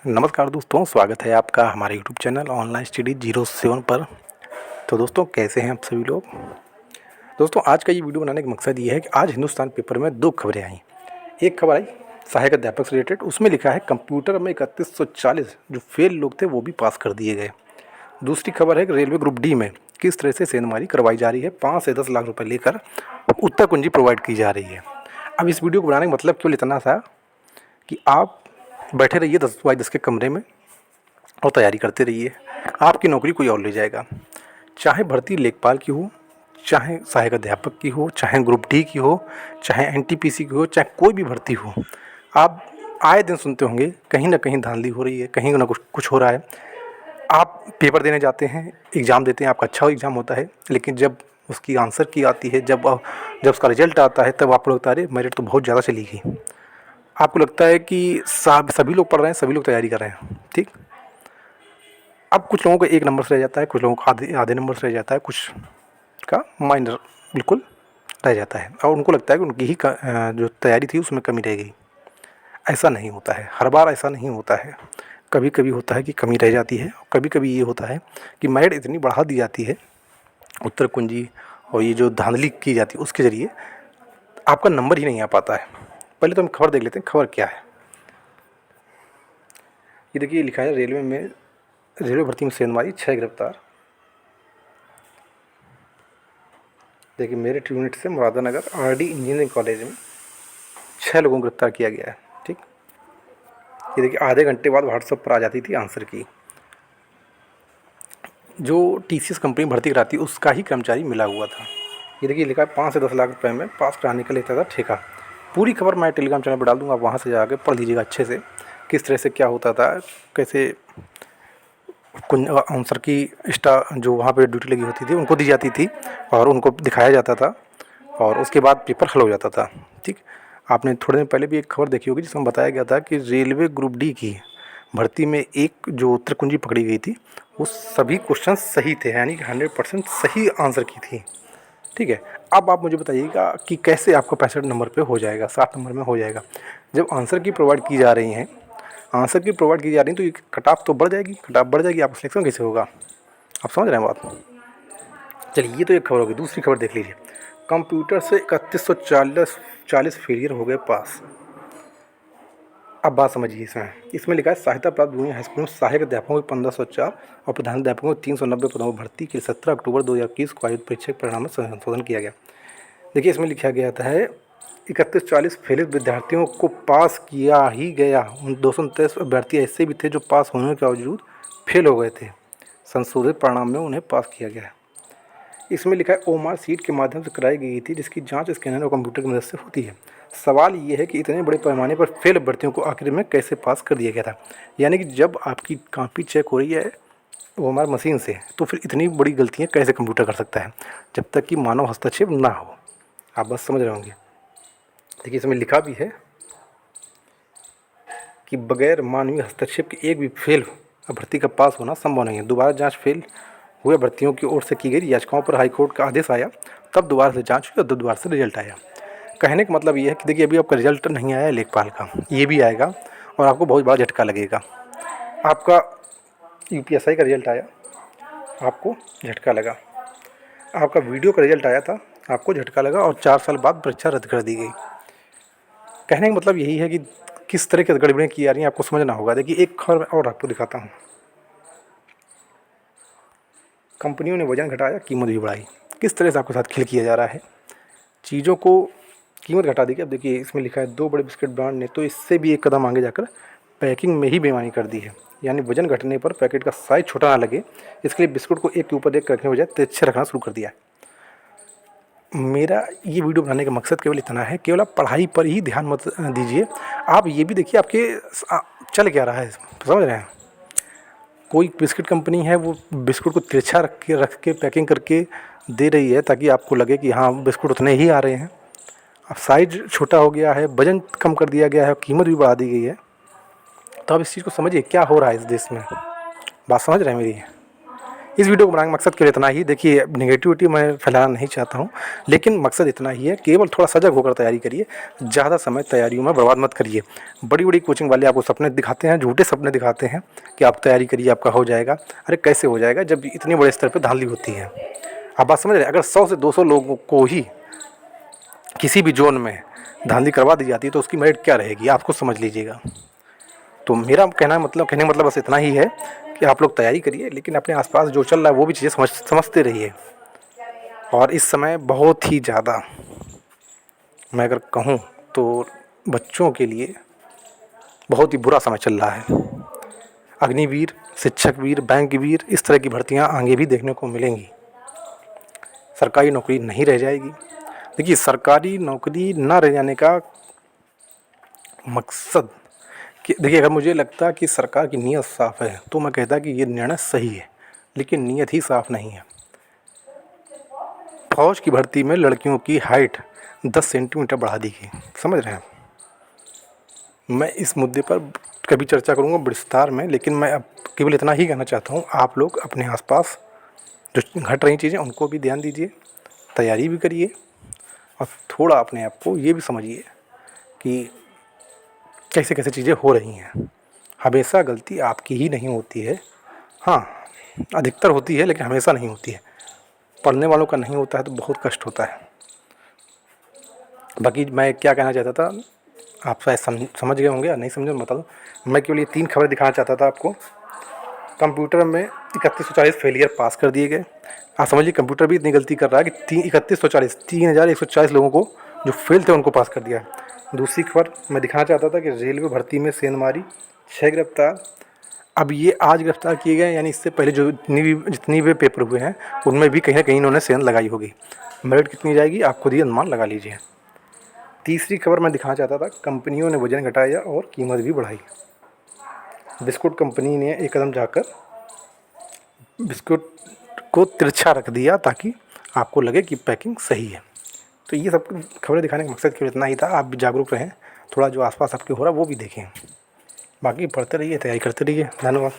नमस्कार दोस्तों, स्वागत है आपका हमारे यूट्यूब चैनल ऑनलाइन स्टडी 07 पर। तो दोस्तों, कैसे हैं आप सभी लोग। दोस्तों, आज का ये वीडियो बनाने का मकसद ये है कि आज हिंदुस्तान पेपर में दो खबरें आई। एक खबर आई सहायक अध्यापक से रिलेटेड, उसमें लिखा है कंप्यूटर में 3140 जो फेल लोग थे वो भी पास कर दिए गए। दूसरी खबर है कि रेलवे ग्रुप डी में किस तरह से सेंधमारी करवाई जा रही है, 5 से 10 लाख रुपये लेकर उत्तर कुंजी प्रोवाइड की जा रही है। अब इस वीडियो को बनाने का मतलब केवल इतना सा कि आप बैठे रहिए 10x10 के कमरे में और तैयारी करते रहिए। आपकी नौकरी कोई और ले जाएगा। चाहे भर्ती लेखपाल की हो, चाहे सहायक अध्यापक की हो, चाहे ग्रुप डी की हो, चाहे एनटीपीसी की हो, चाहे कोई भी भर्ती हो, आप आए दिन सुनते होंगे कहीं ना कहीं धांधली हो रही है, कहीं ना कुछ हो रहा है। आप पेपर देने जाते हैं, एग्ज़ाम देते हैं, आपका अच्छा एग्ज़ाम होता है, लेकिन जब उसकी आंसर की आती है, जब उसका रिजल्ट आता है, तब आपको लगता है अरे मेरिट तो बहुत ज़्यादा चली गई। आपको लगता है कि सभी लोग पढ़ रहे हैं, सभी लोग तैयारी कर रहे हैं, ठीक। अब कुछ लोगों को 1 नंबर से रह जाता है, कुछ लोगों को आधे नंबर से रह जाता है, कुछ का माइनर बिल्कुल रह जाता है और उनको लगता है कि उनकी ही जो तैयारी थी उसमें कमी रह गई। ऐसा नहीं होता है, हर बार ऐसा नहीं होता है। कभी कभी होता है कि कमी रह जाती है, कभी कभी ये होता है कि मेरिट इतनी बढ़ा दी जाती है उत्तर कुंजी और ये जो धांधली की जाती है उसके ज़रिए आपका नंबर ही नहीं आ पाता है। पहले तो हम खबर देख लेते हैं, खबर क्या है। ये देखिए, लिखा है रेलवे भर्ती में सेंधमारी 6 गिरफ्तार। देखिए, मेरठ यूनिट से मुरादानगर आरडी इंजीनियरिंग कॉलेज में 6 लोगों को गिरफ्तार किया गया है, ठीक। ये देखिए, आधे घंटे बाद व्हाट्सएप पर आ जाती थी आंसर की। जो टीसीएस कंपनी भर्ती कराती उसका ही कर्मचारी मिला हुआ था। ये देखिए, लिखा है 5 से 10 लाख रुपए में पास कराने का लेता था ठेका। पूरी खबर मैं टेलीग्राम चैनल पर डाल दूँगा, आप वहाँ से जाकर पढ़ लीजिएगा अच्छे से, किस तरह से क्या होता था, कैसे आंसर की जो वहाँ पे ड्यूटी लगी होती थी उनको दी जाती थी और उनको दिखाया जाता था और उसके बाद पेपर हल हो जाता था, ठीक। आपने थोड़े दिन पहले भी एक खबर देखी होगी जिसमें बताया गया था कि रेलवे ग्रुप डी की भर्ती में एक जो उत्तर कुंजी पकड़ी गई थी वो सभी क्वेश्चन सही थे, यानी कि 100% सही आंसर की थी, ठीक है। अब आप मुझे बताइएगा कि कैसे आपका 65 नंबर पे हो जाएगा, 60 नंबर में हो जाएगा। जब आंसर की प्रोवाइड की जा रही हैं, तो ये कट ऑफ तो बढ़ जाएगी, आपका सिलेक्शन कैसे होगा। आप समझ रहे हैं बात। चलिए, ये तो एक खबर होगी। दूसरी खबर देख लीजिए, कंप्यूटर से 3140 फेलियर हो गए पास। अब बात समझिए, इसमें लिखा है सहायता प्राप्त जूनियर हाई स्कूल में सहायक अध्यापकों को 1504 और प्रधान अध्यापकों को 390 पदों पर भर्ती के 17 अक्टूबर 2021 को आयोजित परीक्षा के परिणाम में संशोधन किया गया। देखिए, इसमें लिखा गया है 3140 फेलियर विद्यार्थियों को पास किया ही गया। उन 223 अभ्यर्थी ऐसे भी थे जो पास होने के बावजूद फेल हो गए थे। संशोधित परिणाम में उन्हें पास किया गया। इसमें लिखा है ओमार सीट के माध्यम से कराई गई थी, जिसकी जांच स्कैनर और कंप्यूटर की मदद से होती है। सवाल ये है कि इतने बड़े पैमाने पर फेल अभ्यर्थियों को आखिर में कैसे पास कर दिया गया था। यानी कि जब आपकी कॉपी चेक हो रही है ओमार मशीन से, तो फिर इतनी बड़ी गलतियाँ कैसे कंप्यूटर कर सकता है जब तक कि मानव हस्तक्षेप ना हो। आप बस समझ रहे होंगे। देखिए, इसमें लिखा भी है कि बगैर मानवीय हस्तक्षेप के एक भी फेल अभ्यर्थी का पास होना संभव नहीं है। दोबारा जांच फेल हुए अभ्यर्थियों की ओर से की गई याचिकाओं पर हाईकोर्ट का आदेश आया, तब दोबारा से जांच हुई और दोबारा से रिजल्ट आया। कहने का मतलब ये है कि देखिए, अभी आपका रिजल्ट नहीं आया है लेखपाल का, ये भी आएगा और आपको बहुत बड़ा झटका लगेगा। आपका यूपीएसआई का रिजल्ट आया, आपको झटका लगा। आपका वीडियो का रिजल्ट आया था, आपको झटका लगा और 4 साल बाद परीक्षा रद्द कर दी गई। कहने का मतलब यही है कि किस तरह की गड़बड़ियाँ की जा रही हैं, आपको समझना होगा। देखिए, एक खबर और आपको दिखाता हूँ। कंपनियों ने वजन घटाया, कीमत भी बढ़ाई। किस तरह से आपके साथ खेल किया जा रहा है। चीज़ों को कीमत घटा दी। अब देखिए, इसमें लिखा है 2 बड़े बिस्किट ब्रांड ने तो इससे भी एक कदम आगे जाकर पैकिंग में ही बेईमानी कर दी है। यानी वजन घटने पर पैकेट का साइज़ छोटा ना लगे, इसके लिए बिस्कुट को एक के ऊपर एक रखने बजाय तिरछे रखना शुरू कर दिया है। मेरा ये वीडियो बनाने का मकसद केवल इतना है, केवल आप पढ़ाई पर ही ध्यान मत दीजिए, आप ये भी देखिए आपके चल क्या रहा है। समझ रहे हैं। कोई बिस्किट कंपनी है, वो बिस्कुट को तिरछा रख के पैकिंग करके दे रही है ताकि आपको लगे कि हाँ बिस्कुट उतने ही आ रहे हैं। अब साइज छोटा हो गया है, वजन कम कर दिया गया है, कीमत भी बढ़ा दी गई है। तो आप इस चीज़ को समझिए क्या हो रहा है इस देश में। बात समझ रहे हैं मेरी। इस वीडियो को बनाने का मकसद केवल इतना ही, देखिए नेगेटिविटी मैं फैलाना नहीं चाहता हूँ, लेकिन मकसद इतना ही है, केवल थोड़ा सजग होकर तैयारी करिए, ज़्यादा समय तैयारियों में बर्बाद मत करिए। बड़ी बड़ी कोचिंग वाले आपको सपने दिखाते हैं, झूठे सपने दिखाते हैं कि आप तैयारी करिए आपका हो जाएगा। अरे कैसे हो जाएगा जब इतने बड़े स्तर पर धांधली होती है। आप बात समझ रहे हैं? अगर 100 से 200 लोगों को ही किसी भी जोन में धांधली करवा दी जाती है तो उसकी मेरिट क्या रहेगी, आप खुद समझ लीजिएगा। तो मेरा कहने का मतलब बस इतना ही है कि आप लोग तैयारी करिए, लेकिन अपने आसपास जो चल रहा है वो भी चीज़ें समझते रहिए। और इस समय बहुत ही ज़्यादा मैं अगर कहूँ तो बच्चों के लिए बहुत ही बुरा समय चल रहा है। अग्निवीर, शिक्षक वीर, बैंक वीर, इस तरह की भर्तियाँ आगे भी देखने को मिलेंगी। सरकारी नौकरी नहीं रह जाएगी। देखिए सरकारी नौकरी ना रह जाने का मकसद कि देखिए, अगर मुझे लगता कि सरकार की नीयत साफ़ है तो मैं कहता कि ये निर्णय सही है, लेकिन नीयत ही साफ़ नहीं है। फौज की भर्ती में लड़कियों की हाइट 10 सेंटीमीटर बढ़ा दी गई, समझ रहे हैं? मैं इस मुद्दे पर कभी चर्चा करूंगा विस्तार में, लेकिन मैं अब केवल इतना ही कहना चाहता हूं, आप लोग अपने आसपास जो घट रही चीज़ें उनको भी ध्यान दीजिए, तैयारी भी करिए और थोड़ा अपने आप को ये भी समझिए कि कैसे कैसे चीज़ें हो रही हैं। हमेशा गलती आपकी ही नहीं होती है, हाँ अधिकतर होती है लेकिन हमेशा नहीं होती है। पढ़ने वालों का नहीं होता है तो बहुत कष्ट होता है। बाकी मैं क्या कहना चाहता था, आप शायद समझ गए होंगे या नहीं समझे बता दो। मैं केवल ये 3 खबरें दिखाना चाहता था आपको। कंप्यूटर में 3140 फेलियर पास कर दिए गए। आप समझिए कंप्यूटर भी इतनी गलती कर रहा है कि 3140 लोगों को जो फेल थे उनको पास कर दिया है। दूसरी खबर मैं दिखाना चाहता था कि रेलवे भर्ती में सेंधमारी 6 गिरफ्तार। अब ये आज गिरफ्तार किए गए, यानी इससे पहले जो जितनी भी पेपर हुए हैं उनमें भी कहीं ना कहीं इन्होंने सेंध लगाई होगी। मेरिट कितनी जाएगी आप खुद ही अनुमान लगा लीजिए। तीसरी खबर मैं दिखाना चाहता था, कंपनियों ने वजन घटाया और कीमत भी बढ़ाई। बिस्कुट कंपनी ने एक कदम जाकर बिस्कुट को तिरछा रख दिया ताकि आपको लगे कि पैकिंग सही है। तो ये सब खबरें दिखाने का मकसद केवल इतना ही था, आप भी जागरूक रहें, थोड़ा जो आसपास आपके हो रहा है वो भी देखें। बाकी पढ़ते रहिए, तैयारी करते रहिए। धन्यवाद।